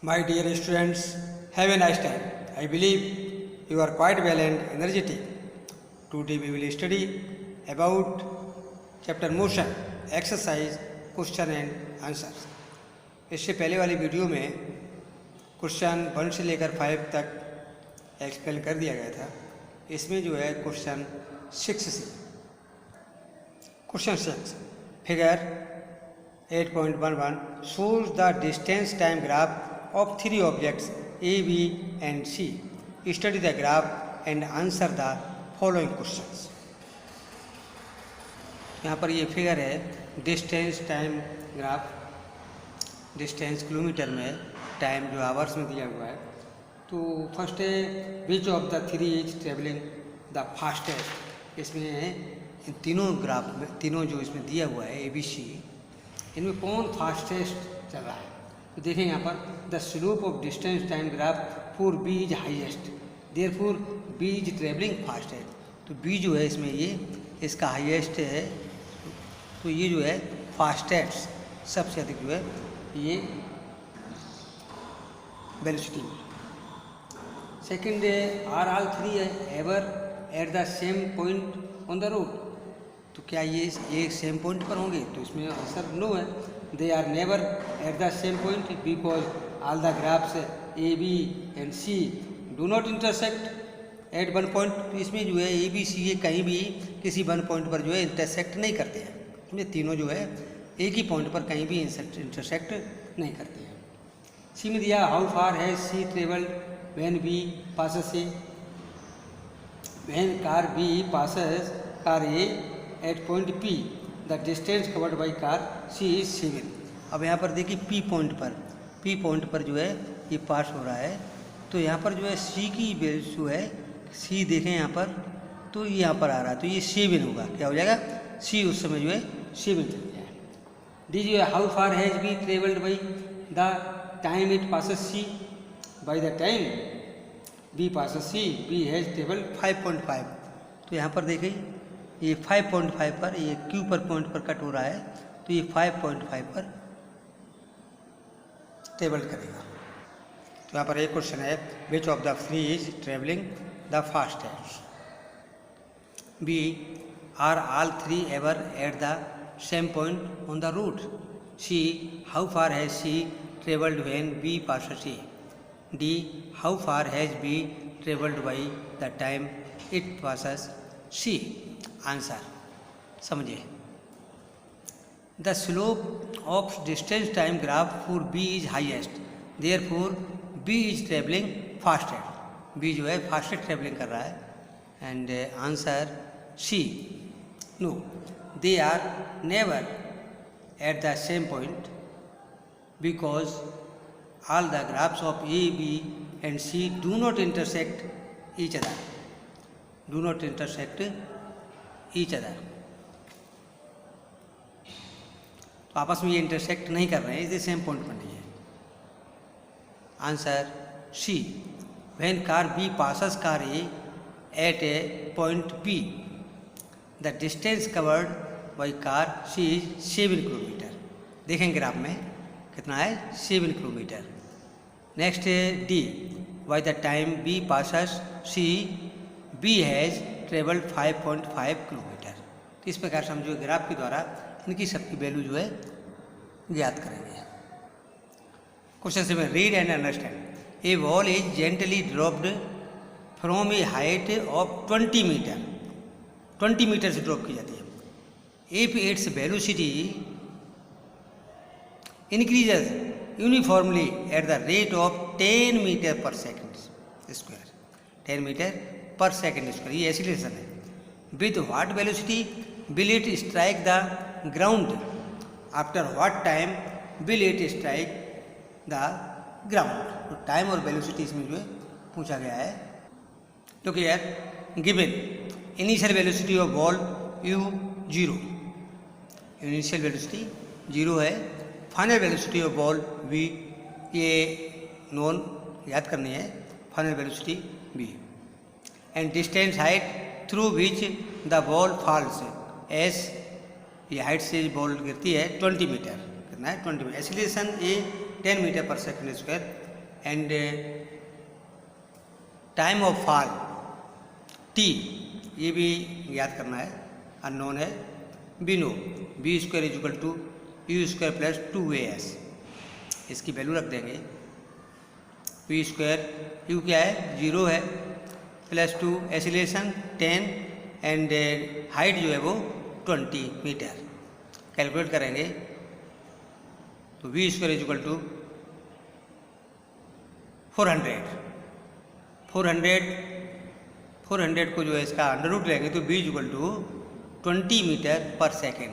My dear students, have a nice time. I believe you are quite well and energetic. Today we will study about chapter motion, exercise, question and answers. इससे पहले वाली video में question 1 से लेकर 5 तक explain कर दिया गया था. इसमें जो है क्वेश्चन 6 से question 6 figure 8.11 shows the distance time graph of three objects A, B and C. Study the graph and answer the following questions. यहाँ पर ये फिगर है distance time graph. Distance kilometre में, टाइम जो आवर्स में दिया हुआ है. तो फर्स्ट है which of the three is travelling the fastest. इसमें इन तीनों ग्राफ में, तीनों जो इसमें दिया हुआ है ABC, इनमें कौन फास्टेस्ट चल रहा है. तो देखें यहाँ पर the slope of distance time graph for B is highest, therefore B is travelling fastest. तो बी जो है इसमें ये इसका हाईएस्ट है, तो ये जो है फास्टेस्ट सबसे अधिक जो है ये वेलोसिटी. सेकेंड है आर ऑल थ्री है ever at the same point on the road. तो क्या ये सेम पॉइंट पर होंगे. तो इसमें आंसर नो है. They are never at the same point because all the graphs A B and C do not intersect at one point. तो इसमें जो है ए बी सी ये कहीं भी किसी वन पॉइंट पर जो है इंटरसेक्ट नहीं करते हैं. इसमें तीनों जो है एक ही पॉइंट पर कहीं भी इंटरसेक्ट नहीं करते हैं. सी में दिया how far has C travelled when B passes A. When car B passes car A at point P the distance covered by car C is 7. अब यहाँ पर देखिए पी पॉइंट पर जो है ये पास हो रहा है. तो यहाँ पर जो है सी की वैल्यू है, सी देखें यहाँ पर, तो ये यहाँ पर आ रहा है, तो ये 7 होगा. क्या हो जाएगा सी उस समय जो है 7 चल जाए. डी जो है how far has B travelled by the time it passes C. By the time B passes C B has travelled 5.5. तो यहाँ पर देखें ये 5.5 पर, ये क्यू पर पॉइंट पर कट हो रहा है, तो ये 5.5 पर ट्रेवल करेगा. तो यहाँ पर एक क्वेश्चन है which of the three is travelling the fastest. B are all three ever at the same point on the route. C how far has C travelled when B passes A. D how far has B travelled by the time it passes C. Answer समझिए. The slope of distance time graph for B is highest, therefore B is travelling fastest. B जो है fastest travelling कर रहा है. And answer C no, they are never at the same point because all the graphs of A B and C do not intersect each other. Do not intersect each other. तो आपस में ये intersect नहीं कर रहे हैं, इसलिए same point पर नहीं है. Answer C when car B passes car A at a point B the distance covered by car C is 7 kilometre. देखेंगे ग्राफ में कितना है 7 किलोमीटर. नेक्स्ट है D by the time B passes C B has travelled 5.5 kilometre. तो इस प्रकार से हम जो ग्राफ के द्वारा इनकी सबकी वैल्यू जो है ज्ञात करेंगे. Question 7 read and understand. A wall is gently dropped from a height of 20 metre. 20 metre से ड्रॉप की जाती है. If its velocity increases uniformly at the rate of 10 metre per second square. 10 metre per second square ये acceleration है. With what velocity will it strike the ground. After what time will it strike the ground. तो time और velocity इसमें जो है पूछा गया है. तो clear. Given initial velocity of ball u 0. Initial velocity 0 है. Final velocity of ball v, ये नॉन याद करनी है. Final velocity v. And distance height through which the ball falls S. ये हाइट से बॉल गिरती है 20 मीटर. कितना है 20 metre. Acceleration A 10 metre per second square and time of fall T, ये भी याद करना है, अननोन है। B no, B square is equal to u square plus 2as, इसकी वैल्यू रख देंगे। पी स्क्वायर, यू क्या है 0 है, प्लस 2 एसिलेशन 10 एंड हाइट जो है वो 20 मीटर। कैलकुलेट करेंगे तो v square is equal to 400 को जो है इसका अंडर रूट लेंगे तो v is equal to 20 metre per second,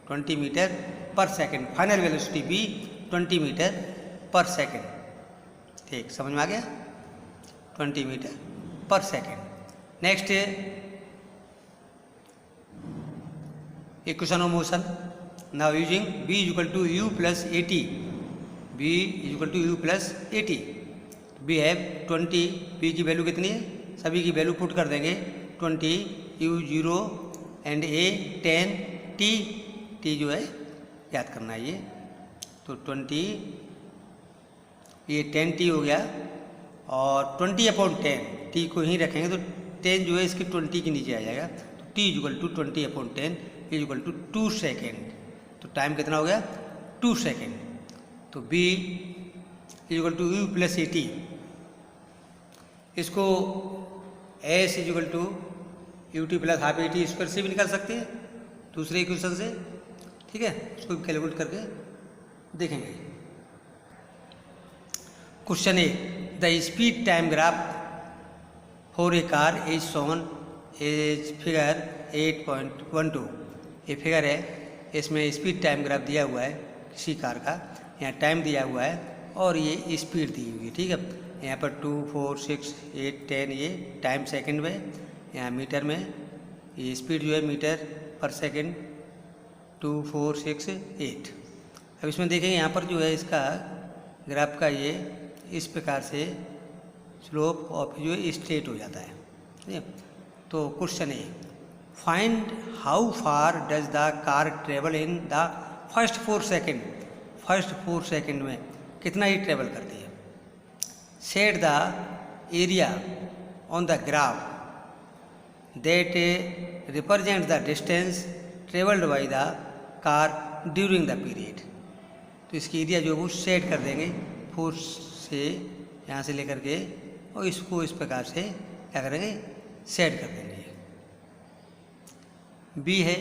20 metre per second. Final velocity v 20 metre per second. ठीक, समझ में आ गया, 20 metre per second. Next equation of motion, now using v is equal to u plus 80, v is equal to u plus 80। V have 20, B की value कितनी है, सभी की वैल्यू पुट कर देंगे, 20, you 0 and A 10, T, T जो है याद करना है ये, तो 20, ये 10t हो गया और 20/10 टी को ही रखेंगे तो 10 जो है इसकी 20 के नीचे आ जाएगा, तो t is equal to 20/10 is equal to 2 second. तो टाइम कितना हो गया 2 सेकेंड। तो b is equal to u plus 80, इसको s is equal to u t plus half 80 square से भी निकाल सकते हैं दूसरे इक्वेशन से। ठीक है, उसको भी कैलकुलेट करके देखेंगे। Question A, the speed time graph for a car is shown as figure 8.12। ये फिगर है, इसमें स्पीड टाइम ग्राफ दिया हुआ है किसी कार का, यहाँ टाइम दिया हुआ है और ये स्पीड दी हुई है। ठीक है, यहाँ पर 2, 4, 6, 8, 10 ये टाइम सेकंड में, यहाँ मीटर में ये स्पीड जो है मीटर पर सेकंड 2, 4, 6, 8। अब इसमें देखेंगे यहाँ पर जो है इसका ग्राफ का ये इस प्रकार से स्लोप ऑफ जो है स्ट्रेट हो जाता है। ठीक है, तो क्वेश्चन है find how far does the car travel in the first 4 second, first 4 second में कितना ही ट्रेवल करती है। Set the area on the graph that represent the distance travelled by the car during the period. तो इसकी area जो है वो set कर देंगे 4 से, यहाँ से लेकर के, और इसको इस प्रकार से क्या करेंगे सेट कर देंगे। बी है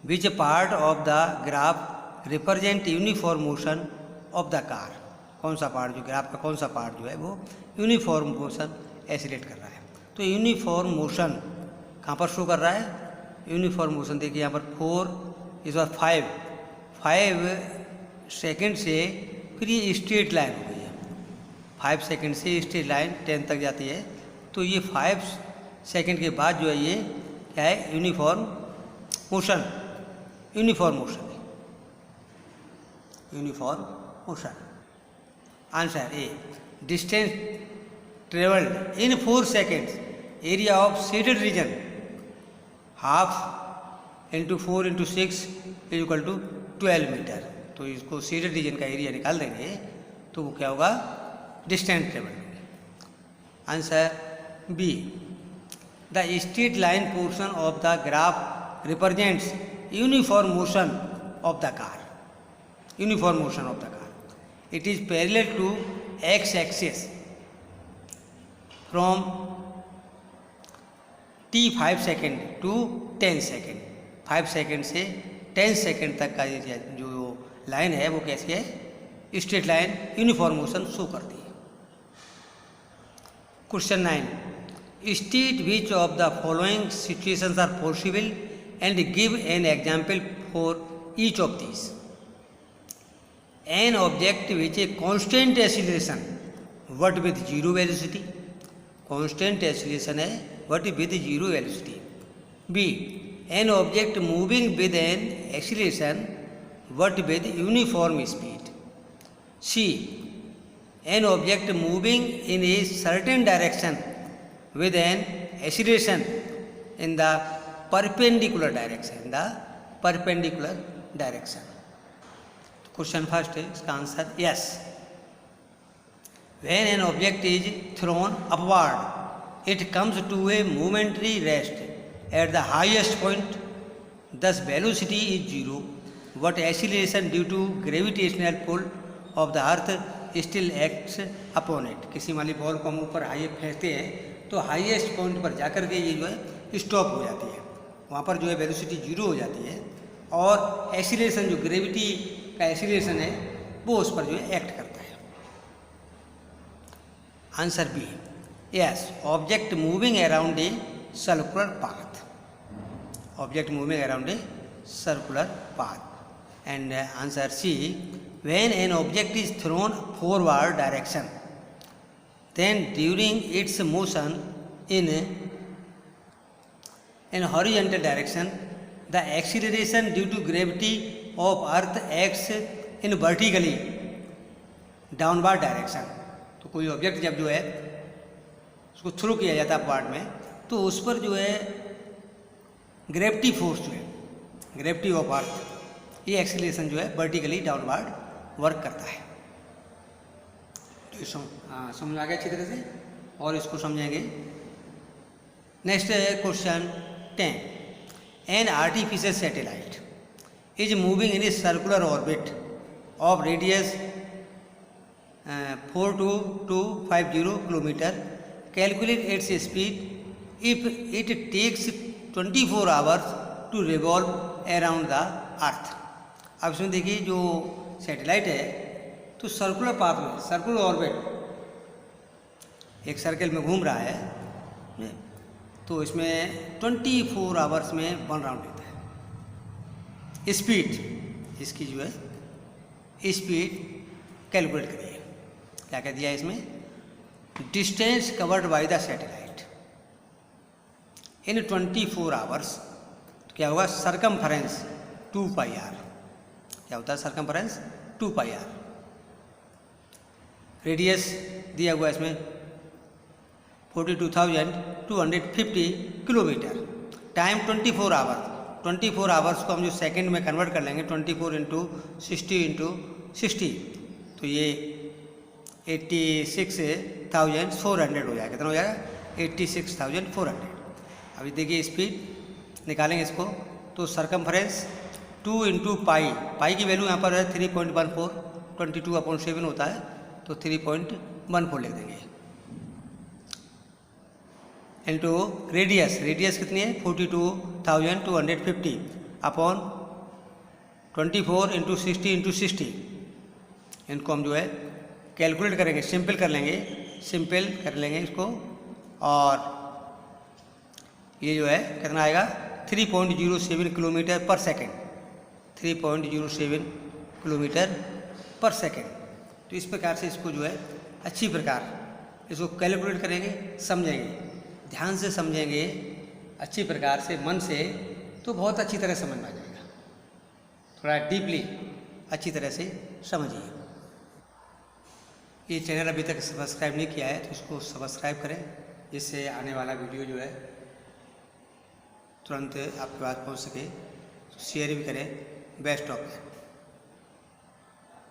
which part of the graph represent uniform motion of the car. कौन सा पार्ट, जो ग्राफ का कौन सा पार्ट जो है वो यूनिफॉर्म मोशन एसिलेट कर रहा है। तो यूनिफॉर्म मोशन कहाँ पर शो कर रहा है, यूनिफॉर्म मोशन देखिए यहाँ पर 4, इस बार 5 सेकेंड से फिर ये स्ट्रेट लाइन हो गई है, 5 सेकेंड से स्ट्रेट लाइन 10 तक जाती है। तो ये 5 सेकेंड के बाद जो है ये क्या है uniform motion, uniform motion, uniform motion. Answer a, distance travelled in 4 seconds, area of shaded region half into 4 into 6 is equal to 12 metre. तो इसको शेडेड रीजन का एरिया निकाल देंगे तो वो क्या होगा distance travelled. Answer b, the straight line portion of the graph represents uniform motion of the car, uniform motion of the car. It is parallel to x axis from t 5 second to 10 second, 5 second से 10 second तक का जो line है वो कैसी है straight line, uniform motion show करती है। Question 9, state which of the following situations are possible and give an example for each of these. An object which a constant acceleration but with zero velocity, constant acceleration है but with zero velocity. B, an object moving with an acceleration but with uniform speed. C, an object moving in a certain direction with an acceleration in the perpendicular direction, in the perpendicular direction. Question first है, इसका answer yes. When an object is thrown upward, it comes to a momentary rest at the highest point. Thus velocity is zero, but acceleration due to gravitational pull of the earth still acts upon it. किसी मान ली ball को हम ऊपर high फेंकते हैं तो highest point पर जाकर के ये जो है स्टॉप हो जाती है, वहाँ पर जो है वेलोसिटी जीरो हो जाती है और एक्सीलरेशन जो ग्रेविटी का एक्सीलरेशन है वो उस पर जो है एक्ट करता है। Answer b, yes, object moving around a circular path, object moving around a circular path. And answer c, when an object is thrown forward direction, then during its motion in horizontal direction, the acceleration due to gravity of earth acts in vertically downward direction। तो कोई object जब जो है उसको throw किया जाता है upward में तो उस पर जो है ग्रेविटी फोर्स जो है, ग्रेविटी ऑफ अर्थ, ये एक्सीलरेशन जो है वर्टिकली डाउनवर्ड वर्क करता है। तो समझ आ गया अच्छी तरह से और इसको समझेंगे। Next question 10, an artificial satellite is moving in a circular orbit of radius 42250 kilometre, calculate its speed if it takes 24 hours to revolve around the earth. अब इसमें देखिए जो सैटेलाइट है तो सर्कुलर पाथ में, सर्कुलर ऑर्बिट, एक circle में घूम रहा है तो इसमें 24 आवर्स में 1 राउंड लेता है। स्पीड, इसकी जो है स्पीड कैलकुलेट करिए। क्या कह दिया है इसमें, distance covered by the satellite in 24 hours, तो क्या होगा, सरकमफरेंस 2πr, क्या होता है सरकमफरेंस 2πr। रेडियस दिया हुआ इसमें 42,250 किलोमीटर, टाइम 24 आवर्स, 24 आवर्स को हम जो सेकंड में कन्वर्ट कर लेंगे 24 इंटू 60 तो ये 86,400 हो जाएगा। कितना हो जाएगा, 86,400। अभी देखिए स्पीड निकालेंगे इसको तो सरकमफरेंस 2 इंटू पाई, पाई की वैल्यू यहाँ पर है 3.14, 22/7 होता है तो 3.14 लिख देंगे, इंटू रेडियस, रेडियस कितनी है 42,250 अपॉन 24 इंटू 60 इनको हम जो है कैलकुलेट करेंगे, सिंपल कर लेंगे इसको और ये जो है कितना आएगा 3.07 किलोमीटर पर सेकेंड, 3.07 किलोमीटर पर सेकेंड। तो इस प्रकार से इसको जो है अच्छी प्रकार इसको कैलकुलेट करेंगे, समझेंगे, ध्यान से समझेंगे अच्छी प्रकार से, मन से, तो बहुत अच्छी तरह समझ में आ जाएगा। थोड़ा डीपली अच्छी तरह से समझिए। ये चैनल अभी तक सब्सक्राइब नहीं किया है तो इसको सब्सक्राइब करें, जिससे आने वाला वीडियो जो है तुरंत आपके पास पहुंच सके। शेयर भी करें। Best of luck.